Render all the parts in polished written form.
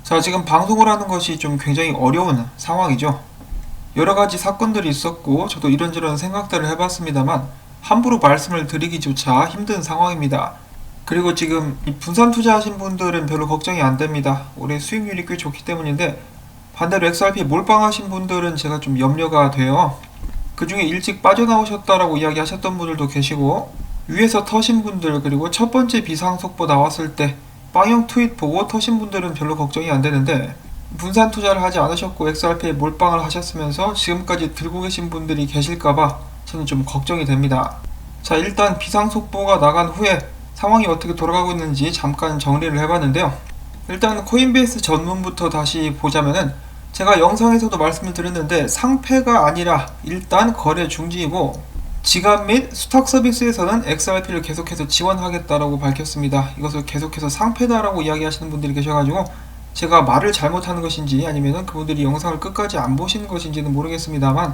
자, 지금 방송을 하는 것이 좀 굉장히 어려운 상황이죠. 여러 가지 사건들이 있었고, 저도 이런저런 생각들을 해봤습니다만, 함부로 말씀을 드리기조차 힘든 상황입니다. 그리고 지금 이 분산 투자하신 분들은 별로 걱정이 안 됩니다. 올해 수익률이 꽤 좋기 때문인데, 반대로 XRP 몰빵하신 분들은 제가 좀 염려가 돼요. 그 중에 일찍 빠져나오셨다라고 이야기하셨던 분들도 계시고, 위에서 터신 분들, 그리고 첫 번째 비상속보 나왔을 때 빵형 트윗 보고 터신 분들은 별로 걱정이 안 되는데, 분산 투자를 하지 않으셨고 XRP에 몰빵을 하셨으면서 지금까지 들고 계신 분들이 계실까봐 저는 좀 걱정이 됩니다. 자, 일단 비상속보가 나간 후에 상황이 어떻게 돌아가고 있는지 잠깐 정리를 해봤는데요. 일단 코인베이스 전문부터 다시 보자면은, 제가 영상에서도 말씀을 드렸는데 상패가 아니라 일단 거래 중지이고, 지갑 및 수탁 서비스에서는 XRP를 계속해서 지원하겠다라고 밝혔습니다. 이것을 계속해서 상패다라고 이야기하시는 분들이 계셔가지고 제가 말을 잘못하는 것인지 아니면 그분들이 영상을 끝까지 안 보시는 것인지는 모르겠습니다만,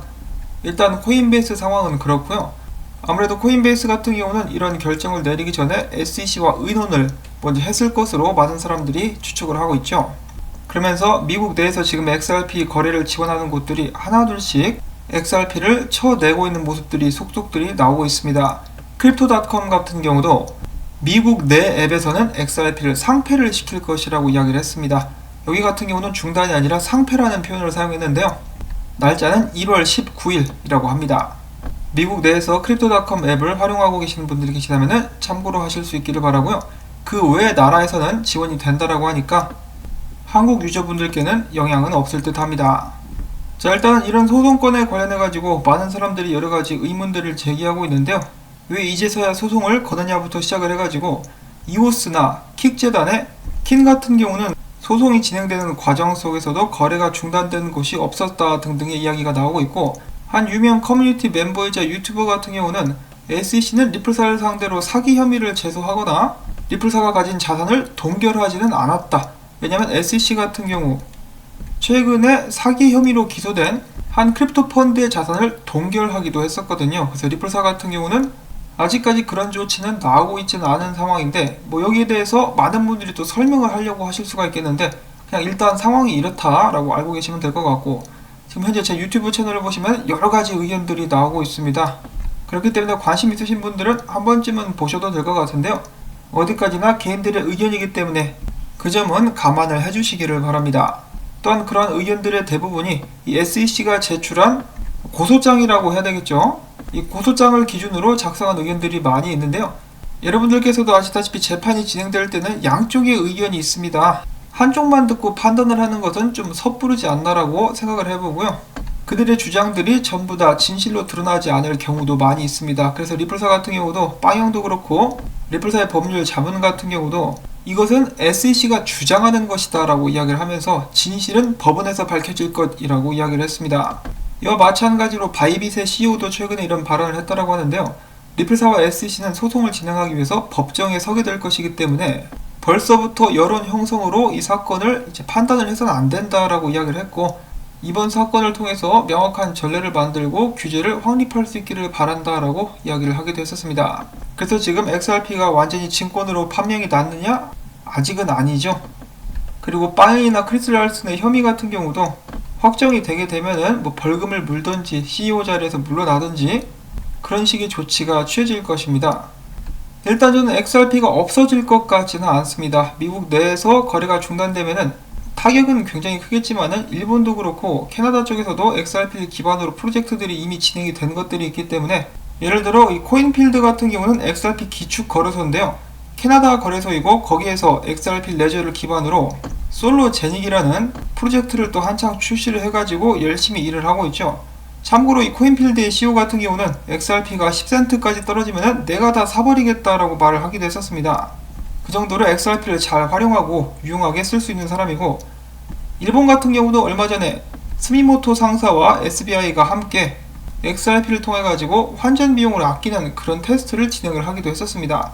일단 코인베이스 상황은 그렇고요. 아무래도 코인베이스 같은 경우는 이런 결정을 내리기 전에 SEC와 의논을 먼저 했을 것으로 많은 사람들이 추측을 하고 있죠. 그러면서 미국 내에서 지금 XRP 거래를 지원하는 곳들이 하나둘씩 XRP를 쳐내고 있는 모습들이 속속들이 나오고 있습니다. 크립토닷컴 같은 경우도 미국 내 앱에서는 XRP를 상패를 시킬 것이라고 이야기를 했습니다. 여기 같은 경우는 중단이 아니라 상패라는 표현을 사용했는데요. 날짜는 1월 19일이라고 합니다. 미국 내에서 크립토닷컴 앱을 활용하고 계시는 분들이 계시다면 참고로 하실 수 있기를 바라고요. 그 외 나라에서는 지원이 된다라고 하니까 한국 유저분들께는 영향은 없을 듯 합니다. 자, 일단 이런 소송건에 관련해가지고 많은 사람들이 여러가지 의문들을 제기하고 있는데요. 왜 이제서야 소송을 거느냐부터 시작을 해가지고, 이오스나 킥재단의 킨 같은 경우는 소송이 진행되는 과정 속에서도 거래가 중단되는 곳이 없었다 등등의 이야기가 나오고 있고, 한 유명 커뮤니티 멤버이자 유튜버 같은 경우는 SEC는 리플사를 상대로 사기 혐의를 제소하거나 리플사가 가진 자산을 동결하지는 않았다. 왜냐면 SEC 같은 경우 최근에 사기 혐의로 기소된 한 크립토 펀드의 자산을 동결하기도 했었거든요. 그래서 리플사 같은 경우는 아직까지 그런 조치는 나오고 있지는 않은 상황인데, 뭐 여기에 대해서 많은 분들이 또 설명을 하려고 하실 수가 있겠는데, 그냥 일단 상황이 이렇다라고 알고 계시면 될 것 같고, 지금 현재 제 유튜브 채널을 보시면 여러 가지 의견들이 나오고 있습니다. 그렇기 때문에 관심 있으신 분들은 한 번쯤은 보셔도 될 것 같은데요. 어디까지나 개인들의 의견이기 때문에 그 점은 감안을 해주시기를 바랍니다. 또한 그러한 의견들의 대부분이 이 SEC가 제출한 고소장이라고 해야 되겠죠. 이 고소장을 기준으로 작성한 의견들이 많이 있는데요. 여러분들께서도 아시다시피 재판이 진행될 때는 양쪽의 의견이 있습니다. 한쪽만 듣고 판단을 하는 것은 좀 섣부르지 않나라고 생각을 해보고요. 그들의 주장들이 전부 다 진실로 드러나지 않을 경우도 많이 있습니다. 그래서 리플사 같은 경우도 빵형도 그렇고 리플사의 법률 자문 같은 경우도 이것은 SEC가 주장하는 것이다 라고 이야기를 하면서 진실은 법원에서 밝혀질 것이라고 이야기를 했습니다. 이와 마찬가지로 바이빗의 CEO도 최근에 이런 발언을 했다라고 하는데요. 리플사와 SEC는 소송을 진행하기 위해서 법정에 서게 될 것이기 때문에 벌써부터 여론 형성으로 이 사건을 이제 판단을 해서는 안 된다라고 이야기를 했고, 이번 사건을 통해서 명확한 전례를 만들고 규제를 확립할 수 있기를 바란다라고 이야기를 하기도 했었습니다. 그래서 지금 XRP가 완전히 증권으로 판명이 났느냐? 아직은 아니죠. 그리고 빵이나 크리스 랄슨의 혐의 같은 경우도 확정이 되게 되면은 뭐 벌금을 물든지 CEO 자리에서 물러나든지 그런 식의 조치가 취해질 것입니다. 일단 저는 XRP가 없어질 것 같지는 않습니다. 미국 내에서 거래가 중단되면은 타격은 굉장히 크겠지만은 일본도 그렇고 캐나다 쪽에서도 XRP를 기반으로 프로젝트들이 이미 진행이 된 것들이 있기 때문에, 예를 들어 이 코인필드 같은 경우는 XRP 기축 거래소인데요. 캐나다 거래소이고 거기에서 XRP 레저를 기반으로 솔로 제닉이라는 프로젝트를 또 한창 출시를 해가지고 열심히 일을 하고 있죠. 참고로 이 코인필드의 CEO 같은 경우는 XRP가 10센트까지 떨어지면 내가 다 사버리겠다라고 말을 하기도 했었습니다. 그 정도로 XRP를 잘 활용하고 유용하게 쓸 수 있는 사람이고, 일본 같은 경우도 얼마 전에 스미모토 상사와 SBI가 함께 XRP를 통해 가지고 환전 비용을 아끼는 그런 테스트를 진행을 하기도 했었습니다.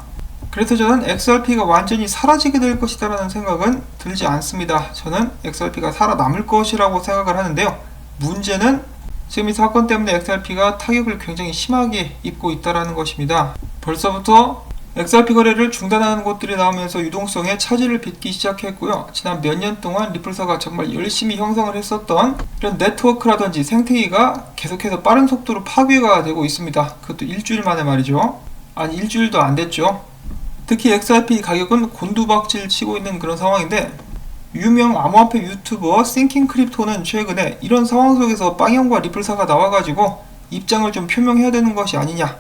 그래서 저는 XRP가 완전히 사라지게 될 것이다 라는 생각은 들지 않습니다. 저는 XRP가 살아남을 것이라고 생각을 하는데요. 문제는 지금 이 사건 때문에 XRP가 타격을 굉장히 심하게 입고 있다는 것입니다. 벌써부터 XRP 거래를 중단하는 곳들이 나오면서 유동성에 차질을 빚기 시작했고요. 지난 몇 년 동안 리플사가 정말 열심히 형성을 했었던 이런 네트워크라든지 생태계가 계속해서 빠른 속도로 파괴가 되고 있습니다. 그것도 일주일 만에 말이죠. 아니, 일주일도 안 됐죠. 특히 XRP 가격은 곤두박질 치고 있는 그런 상황인데, 유명 암호화폐 유튜버 싱킹크립토는 최근에 이런 상황 속에서 빵형과 리플사가 나와가지고 입장을 좀 표명해야 되는 것이 아니냐,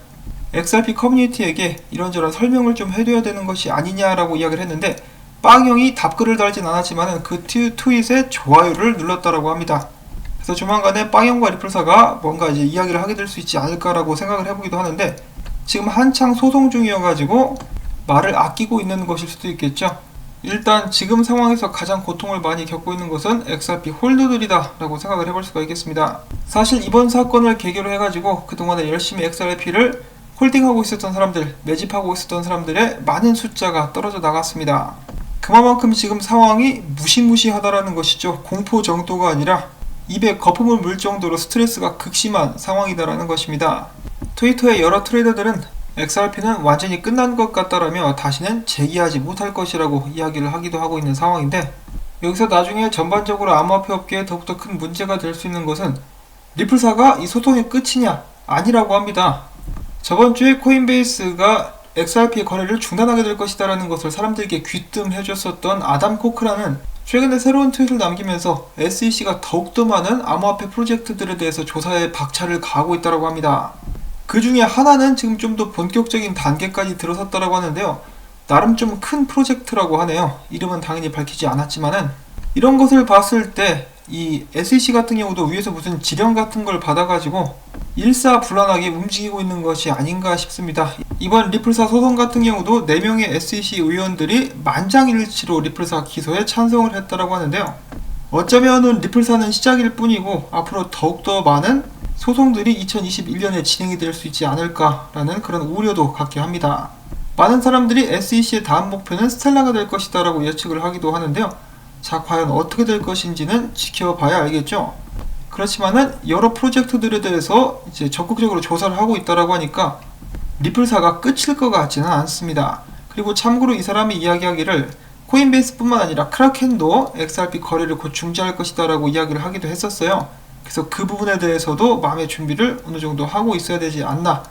XRP 커뮤니티에게 이런저런 설명을 좀 해줘야 되는 것이 아니냐라고 이야기를 했는데, 빵형이 답글을 달진 않았지만 그 트윗에 좋아요를 눌렀다라고 합니다. 그래서 조만간에 빵형과 리플사가 뭔가 이제 이야기를 하게 될 수 있지 않을까라고 생각을 해보기도 하는데, 지금 한창 소송 중이어가지고 말을 아끼고 있는 것일 수도 있겠죠. 일단 지금 상황에서 가장 고통을 많이 겪고 있는 것은 XRP 홀더들이다 라고 생각을 해볼 수가 있겠습니다. 사실 이번 사건을 계기로 해가지고 그동안에 열심히 XRP를 홀딩하고 있었던 사람들, 매집하고 있었던 사람들의 많은 숫자가 떨어져 나갔습니다. 그만큼 지금 상황이 무시무시하다라는 것이죠. 공포 정도가 아니라 입에 거품을 물 정도로 스트레스가 극심한 상황이다라는 것입니다. 트위터의 여러 트레이더들은 XRP는 완전히 끝난 것 같다라며 다시는 재기하지 못할 것이라고 이야기를 하기도 하고 있는 상황인데, 여기서 나중에 전반적으로 암호화폐 업계에 더욱더 큰 문제가 될 수 있는 것은 리플사가 이 소송의 끝이냐? 아니라고 합니다. 저번 주에 코인베이스가 XRP의 거래를 중단하게 될 것이다 라는 것을 사람들에게 귀뜸해줬었던 아담 코크라는 최근에 새로운 트윗을 남기면서 SEC가 더욱더 많은 암호화폐 프로젝트들에 대해서 조사에 박차를 가하고 있다고 합니다. 그 중에 하나는 지금 좀 더 본격적인 단계까지 들어섰다고 하는데요. 나름 좀 큰 프로젝트라고 하네요. 이름은 당연히 밝히지 않았지만은, 이런 것을 봤을 때 이 SEC 같은 경우도 위에서 무슨 지령 같은 걸 받아가지고 일사불란하게 움직이고 있는 것이 아닌가 싶습니다. 이번 리플사 소송 같은 경우도 4명의 SEC 의원들이 만장일치로 리플사 기소에 찬성을 했다고 하는데요. 어쩌면은 리플사는 시작일 뿐이고 앞으로 더욱더 많은 소송들이 2021년에 진행이 될 수 있지 않을까라는 그런 우려도 갖게 합니다. 많은 사람들이 SEC의 다음 목표는 스텔라가 될 것이다 라고 예측을 하기도 하는데요. 자, 과연 어떻게 될 것인지는 지켜봐야 알겠죠. 그렇지만은 여러 프로젝트들에 대해서 이제 적극적으로 조사를 하고 있다라고 하니까 리플사가 끝일 것 같지는 않습니다. 그리고 참고로 이 사람이 이야기하기를 코인베이스뿐만 아니라 크라켄도 XRP 거래를 곧 중지할 것이다 라고 이야기를 하기도 했었어요. 그래서 그 부분에 대해서도 마음의 준비를 어느 정도 하고 있어야 되지 않나.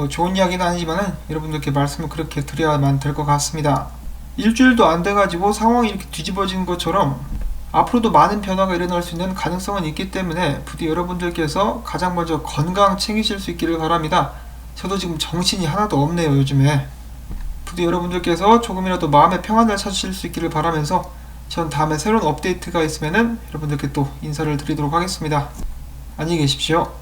좋은 이야기는 아니지만은 여러분들께 말씀을 그렇게 드려야만 될 것 같습니다. 일주일도 안 돼가지고 상황이 이렇게 뒤집어진 것처럼 앞으로도 많은 변화가 일어날 수 있는 가능성은 있기 때문에 부디 여러분들께서 가장 먼저 건강 챙기실 수 있기를 바랍니다. 저도 지금 정신이 하나도 없네요, 요즘에. 부디 여러분들께서 조금이라도 마음의 평안을 찾으실 수 있기를 바라면서 전 다음에 새로운 업데이트가 있으면은 여러분들께 또 인사를 드리도록 하겠습니다. 안녕히 계십시오.